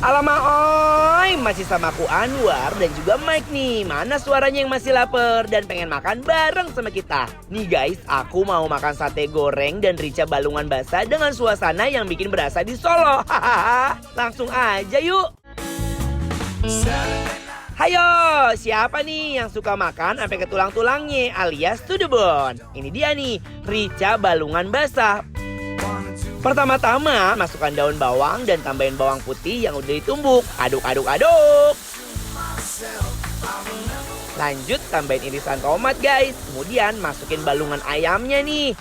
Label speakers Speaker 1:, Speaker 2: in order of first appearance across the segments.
Speaker 1: Alamak oi, masih sama aku Anwar dan juga Mike nih. Mana suaranya yang masih lapar dan pengen makan bareng sama kita? Nih guys, aku mau makan sate goreng dan rica balungan basah dengan suasana yang bikin berasa di Solo. Hahaha, langsung aja yuk. Hayo, siapa nih yang suka makan sampai ke tulang-tulangnya alias to the bone? Ini dia nih, rica balungan basah. Pertama-tama, masukkan daun bawang dan tambahin bawang putih yang udah ditumbuk. Aduk. Lanjut, tambahin irisan tomat guys. Kemudian masukin balungan ayamnya nih.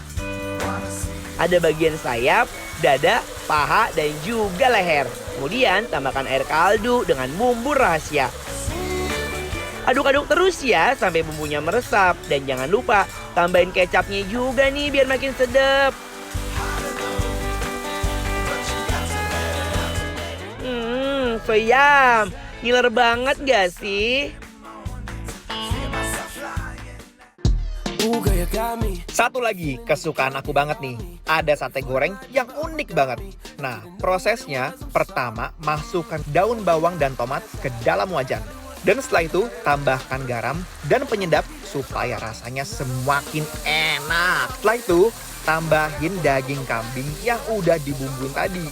Speaker 1: Ada bagian sayap, dada, paha, dan juga leher. Kemudian tambahkan air kaldu dengan bumbu rahasia. Aduk-aduk terus ya sampai bumbunya meresap. Dan jangan lupa tambahin kecapnya juga nih biar makin sedap. So yum, ngiler banget gak sih?
Speaker 2: Satu lagi kesukaan aku banget nih, ada sate goreng yang unik banget. Nah, prosesnya pertama masukkan daun bawang dan tomat ke dalam wajan. Dan setelah itu tambahkan garam dan penyedap supaya rasanya semakin enak. Setelah itu tambahin daging kambing yang udah dibumbuin tadi.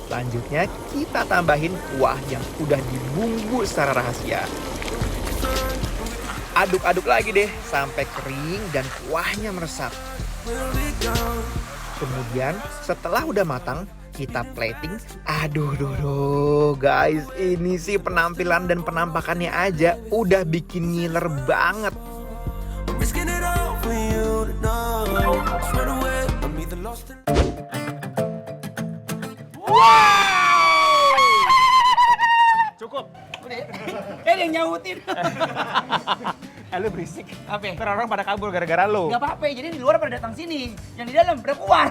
Speaker 2: Selanjutnya kita tambahin kuah yang udah dibumbu secara rahasia. Aduk-aduk lagi deh sampai kering dan kuahnya meresap. Kemudian setelah udah matang, kita plating. Aduh guys, ini sih penampilan dan penampakannya aja udah bikin ngiler banget.
Speaker 3: Cukup.
Speaker 1: Udah, ada yang nyautin.
Speaker 3: Lu berisik.
Speaker 1: Apa?
Speaker 3: Ntar orang pada kabur gara-gara lu.
Speaker 1: Gak apa-apa, jadi di luar pada datang sini. Yang di dalam pada keluar.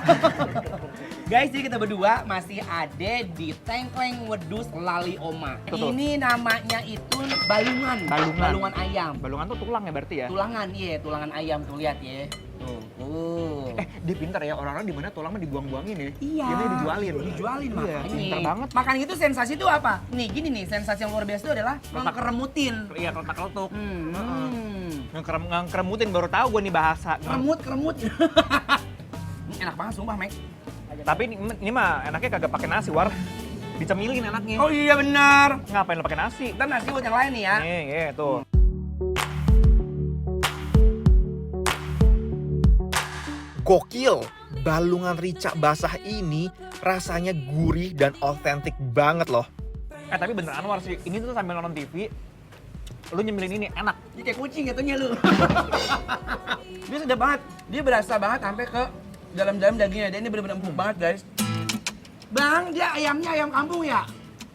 Speaker 1: Guys, jadi kita berdua masih ada di Tengkleng Wedus Lali Oma.
Speaker 3: Betul.
Speaker 1: Ini namanya itu balungan. Balungan ayam.
Speaker 3: Balungan tuh tulang ya berarti ya?
Speaker 1: Tulangan, iya, tulangan ayam tuh lihat ya. Tuh.
Speaker 3: Dia pintar ya, orang-orang di mana tulang mah dibuang-buangin ya.
Speaker 1: Iya.
Speaker 3: Dia dijualin.
Speaker 1: Dijualin
Speaker 3: Iya,
Speaker 1: makanya.
Speaker 3: pintar banget.
Speaker 1: Makan itu sensasi itu apa? Nih, gini nih, sensasi yang luar biasa itu adalah ngeremutin.
Speaker 3: Iya, keletak-keletuk.
Speaker 1: Hmm.
Speaker 3: Ngeremutin baru tahu gue nih bahasa.
Speaker 1: Keremut. Enak banget sumpah, Mek.
Speaker 3: Tapi ini mah enaknya kagak pakai nasi, War. Dicemilin enaknya.
Speaker 1: Oh iya benar.
Speaker 3: Ngapain lo pakai nasi?
Speaker 1: Ntar nasi buat yang lain nih ya.
Speaker 3: Nih, tuh.
Speaker 2: Gokil, balungan rica basah ini rasanya gurih dan otentik banget loh.
Speaker 3: Tapi bener Anwar sih, ini tuh sambil nonton TV, lu nyemilin ini enak.
Speaker 1: Ini kayak kucing jatuhnya lu. Dia sedap banget. Dia berasa banget sampai ke dalam-dalam dagingnya. Dia ini bener-bener empuk banget, guys. Bang, dia ayamnya ayam kampung ya?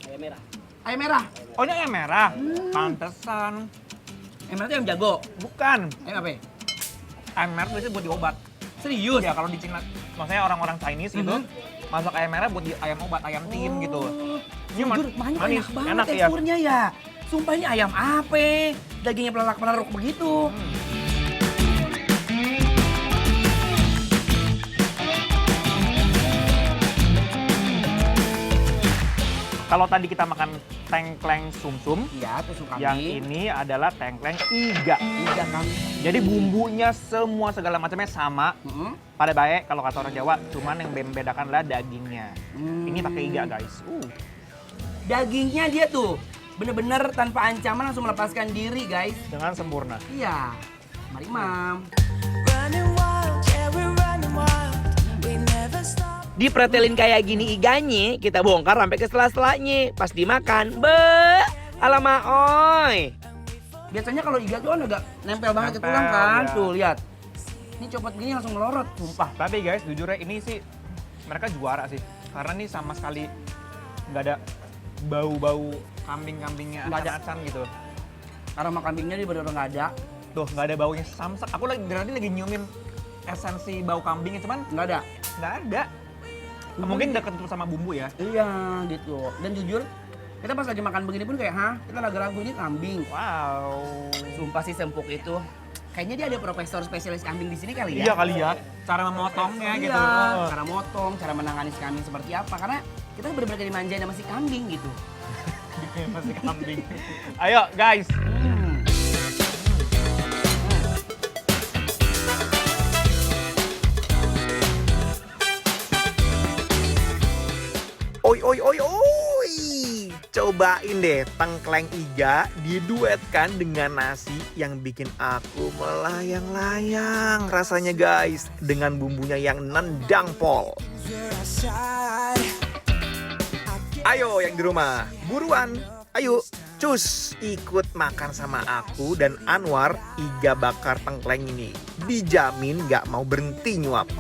Speaker 1: Ayam merah. Ayam merah?
Speaker 3: Oh, ini ayam merah? Pantesan.
Speaker 1: Ayam merah itu ayam jago?
Speaker 3: Bukan.
Speaker 1: Ayam apa ya?
Speaker 3: Ayam merah biasanya buat diobat.
Speaker 1: Serius?
Speaker 3: Ya kalau di Cina, maksudnya orang-orang Chinese gitu, masak ayam merah buat ayam obat, ayam tim gitu. Ini
Speaker 1: Jujur, manis banget
Speaker 3: enak ya.
Speaker 1: teksturnya ya. Sumpah ini ayam apa? Dagingnya pelaruk begitu.
Speaker 3: Kalau tadi kita makan tengkleng sumsum,
Speaker 1: Iya, tusuk kambing.
Speaker 3: yang ini adalah tengkleng iga.
Speaker 1: Iga kambing.
Speaker 3: Jadi bumbunya semua segala macamnya sama. Pada baik kalau kata orang Jawa, cuman yang membedakan adalah dagingnya. Ini pakai iga, guys.
Speaker 1: Dagingnya dia tuh bener-bener tanpa ancaman langsung melepaskan diri, guys.
Speaker 3: Dengan sempurna.
Speaker 1: Iya. Mari, Mam. Dipretelin kayak gini iganya, kita bongkar sampai ke sela-selanya. Pas dimakan, alamak oi. Biasanya kalau iga tuh kan agak nempel banget ke tulang kan.
Speaker 3: Ya.
Speaker 1: Tuh, lihat. Ini copot gini langsung melorot, sumpah.
Speaker 3: Tapi guys, jujurnya ini sih mereka juara sih. Karena ini sama sekali nggak ada bau-bau kambing-kambingnya
Speaker 1: Nggak ada.
Speaker 3: acan gitu.
Speaker 1: Aroma kambingnya dia bener-bener nggak ada.
Speaker 3: Tuh, nggak ada baunya samsak. Aku lagi nyiumin esensi bau kambingnya, cuman
Speaker 1: Nggak ada.
Speaker 3: nggak ada. Mungkin udah ketemu sama bumbu ya.
Speaker 1: Iya, gitu. Dan jujur, kita pas lagi makan begini pun kayak, kita ragu-ragu ini kambing.
Speaker 3: Wow.
Speaker 1: Sumpah sih sempuk itu.
Speaker 4: Kayaknya dia ada profesor spesialis kambing di sini kali ya.
Speaker 3: Iya kali ya, cara memotongnya
Speaker 4: Iya,
Speaker 3: gitu.
Speaker 4: cara motong, cara menangani si kambing seperti apa. Karena kita benar-benar dimanjain sama si kambing gitu.
Speaker 3: Masih kambing. Ayo guys.
Speaker 2: Oi, oi, oi, oi. Cobain deh tengkleng iga diduetkan dengan nasi yang bikin aku melayang-layang rasanya guys. Dengan bumbunya yang nendang pol. Ayo yang di rumah, buruan. Ayo, cus. Ikut makan sama aku dan Anwar iga bakar tengkleng ini. Dijamin gak mau berhenti nyuap.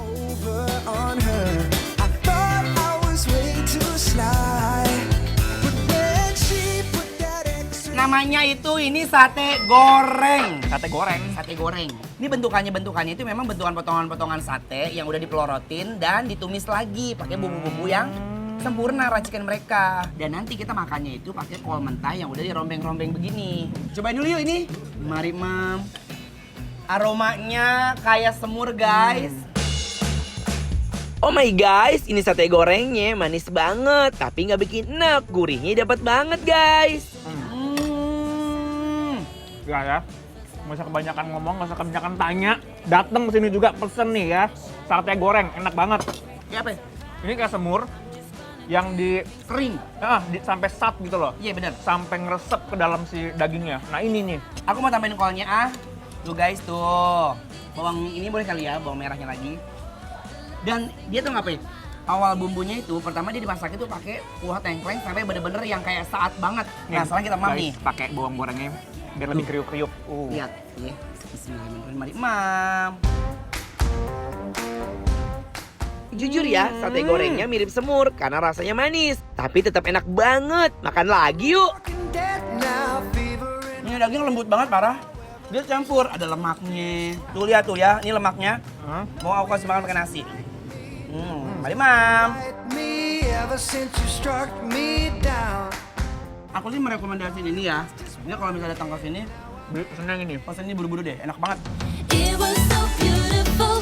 Speaker 4: Namanya itu ini sate goreng.
Speaker 3: Sate goreng.
Speaker 4: Sate goreng. Ini bentukannya itu memang bentukan potongan-potongan sate yang udah dipelorotin dan ditumis lagi pakai bumbu-bumbu yang sempurna racikan mereka. Dan nanti kita makannya itu pakai kol mentah yang udah dirombeng-rombeng begini. Cobain dulu yuk ini. Mari Mam. Aromanya kayak semur guys.
Speaker 1: Oh my guys, ini sate gorengnya manis banget, tapi nggak bikin enak. Gurihnya dapat banget guys.
Speaker 3: Ya, nggak usah kebanyakan ngomong, nggak usah kebanyakan tanya. Dateng sini juga pesen nih ya, sate goreng, enak banget.
Speaker 4: Kayak apa?
Speaker 3: Ini kayak semur yang
Speaker 4: Kering.
Speaker 3: sampai sat gitu loh,
Speaker 4: Iya bener.
Speaker 3: sampai ngeresep ke dalam si dagingnya. Nah ini nih,
Speaker 4: Aku mau tambahin kolnya Tuh guys tuh. Bawang ini boleh kali ya, bawang merahnya lagi. Dan dia tuh ngapain? Awal bumbunya itu pertama dia dimasak itu pakai kuah tengkleng sampai bener-bener yang kayak saat banget. Nah, sekarang kita mam nih.
Speaker 3: pakai bawang gorengnya biar lebih kriuk-kriuk.
Speaker 4: Lihat, ya. Bismillahirrahmanirrahim. Mari mam.
Speaker 1: Jujur ya, sate gorengnya mirip semur karena rasanya manis, tapi tetap enak banget. Makan lagi yuk.
Speaker 4: Ini daging lembut banget parah. Dia campur, ada lemaknya. Tuh lihat tuh ya, ini lemaknya. Mau aku kasih makan pakai nasi. Mari mam. Aku sih merekomendasikan ini ya. Ini kalau misalnya datang ke sini,
Speaker 3: Beli pesen yang ini.
Speaker 4: pesan ini buru-buru deh, enak banget.
Speaker 5: It was so beautiful.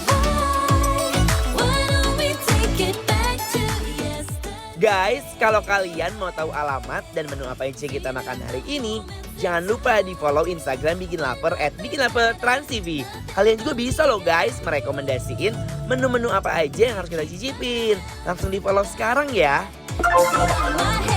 Speaker 5: Why don't we take it back to yesterday?
Speaker 1: Guys, kalau kalian mau tahu alamat dan menu apa aja kita makan hari ini, jangan lupa di follow Instagram Bikin Lapar @bikinlapertransTV. Kalian juga bisa loh guys merekomendasiin menu-menu apa aja yang harus kita cicipin. Langsung di follow sekarang ya.
Speaker 5: My head